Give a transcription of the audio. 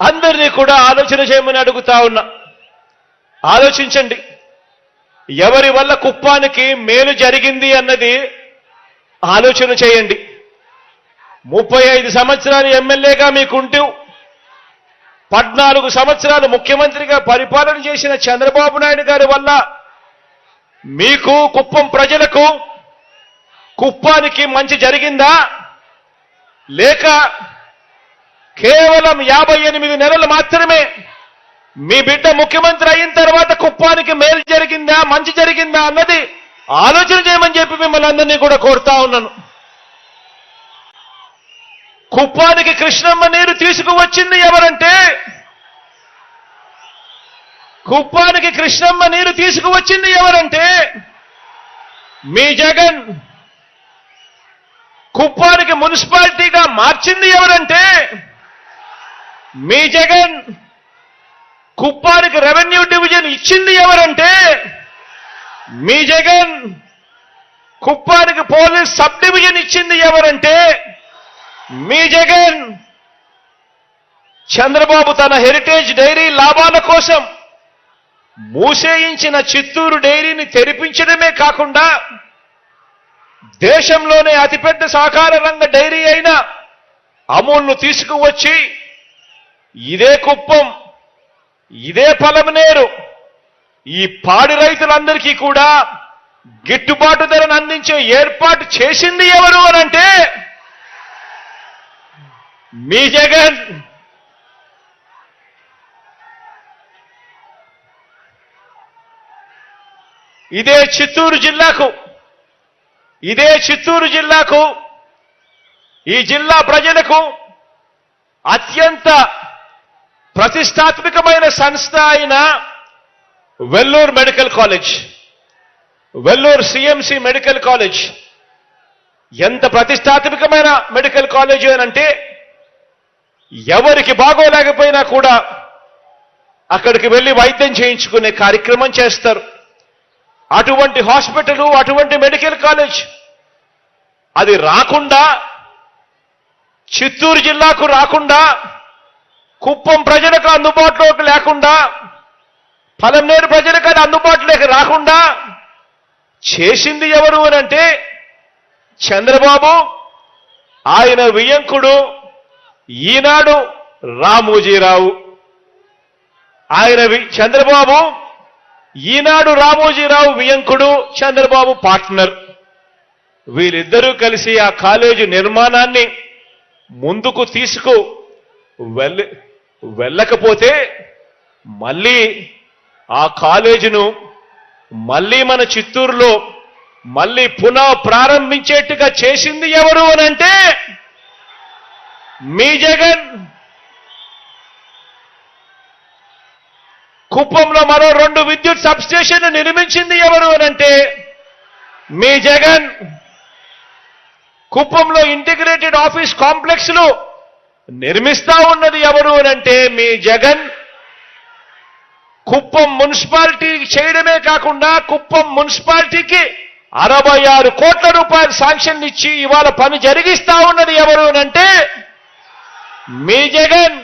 అందరినీ కూడా ఆలోచన చేయమని అడుగుతా ఉన్నా. ఆలోచించండి, ఎవరి వల్ల కుప్పానికి మేలు జరిగింది అన్నది ఆలోచన చేయండి. 35 సంవత్సరాలు ఎమ్మెల్యేగా మీకుంటూ 14 సంవత్సరాలు ముఖ్యమంత్రిగా పరిపాలన చేసిన చంద్రబాబు నాయుడు గారి వల్ల మీకు, కుప్పం ప్రజలకు, కుప్పానికి మంచి జరిగిందా? లేక కేవలం 58 నెలలు మాత్రమే మీ బిడ్డ ముఖ్యమంత్రి అయిన తర్వాత కుప్పానికి మేలు జరిగిందా, మంచి జరిగిందా అన్నది ఆలోచన చేయమని చెప్పి మిమ్మల్ని అందరినీ కూడా కోరుతా ఉన్నాను. కుప్పానికి కృష్ణమ్మ నీరు తీసుకువచ్చింది ఎవరంటే, కుప్పానికి కృష్ణమ్మ నీరు తీసుకువచ్చింది ఎవరంటే మీ జగన్. కుప్పానికి మున్సిపాలిటీగా మార్చింది ఎవరంటే మీ జగన్. కుప్పానికి రెవెన్యూ డివిజన్ ఇచ్చింది ఎవరంటే మీ జగన్. కుప్పానికి పోలీస్ సబ్ డివిజన్ ఇచ్చింది ఎవరంటే మీ జగన్. చంద్రబాబు తన హెరిటేజ్ డైరీ లాభాల కోసం మూసేయించిన చిత్తూరు డైరీని తెరిపించడమే కాకుండా దేశంలోనే అతిపెద్ద సహకార రంగ డైరీ అయిన అమూల్ను తీసుకువచ్చి ఇదే కుప్పం, ఇదే పలమనేరు, ఈ పాడి రైతులందరికీ కూడా గిట్టుబాటు ధరను అందించే ఏర్పాటు చేసింది ఎవరు అనంటే మీ జగన్. ఇదే చిత్తూరు జిల్లాకు, ఈ జిల్లా ప్రజలకు అత్యంత ప్రతిష్టాత్మకమైన సంస్థ అయిన Vellore medical college, Vellore CMC medical college ఎంత ప్రతిష్టాత్మకమైన మెడికల్ కాలేజ్ అనంటే ఎవరికి బాగోలేకపోయినా కూడా అక్కడికి వెళ్లి వైద్యం చేయించుకునే కార్యక్రమం చేస్తారు. అటువంటి హాస్పిటల్, అటువంటి మెడికల్ కాలేజ్ అది రాకుండా, చిత్తూరు జిల్లాకు రాకుండా, కుప్పం ప్రజలకు అందుబాటులోకి లేకుండా, పలమనేరు ప్రజలకు అది అందుబాటులోకి రాకుండా చేసింది ఎవరు అనంటే చంద్రబాబు, ఆయన వియ్యంకుడు ఈనాడు రామోజీరావు. చంద్రబాబు ఈనాడు రామోజీరావు వియ్యంకుడు, చంద్రబాబు పార్ట్నర్. వీరిద్దరూ కలిసి ఆ కాలేజీ నిర్మాణాన్ని ముందుకు వెళ్ళకపోతే మళ్ళీ ఆ కాలేజీను మళ్ళీ మన చిత్తూరులో మళ్ళీ పునః ప్రారంభించేట్టుగా చేసింది ఎవరు అనంటే మీ జగన్. కుప్పంలో మరో 2 విద్యుత్ సబ్ స్టేషన్లు నిర్మించింది ఎవరు అనంటే మీ జగన్. కుప్పంలో ఇంటిగ్రేటెడ్ ఆఫీస్ కాంప్లెక్స్లు నిర్మిస్తా ఉన్నది ఎవరు అనంటే మీ జగన్. కుప్పం మున్సిపాలిటీ చేయడమే కాకుండా కుప్పం మున్సిపాలిటీకి 66 కోట్ల రూపాయలు శాంక్షన్ ఇచ్చి ఇవాళ పని జరిగిస్తా ఉన్నది ఎవరు అనంటే మీ జగన్.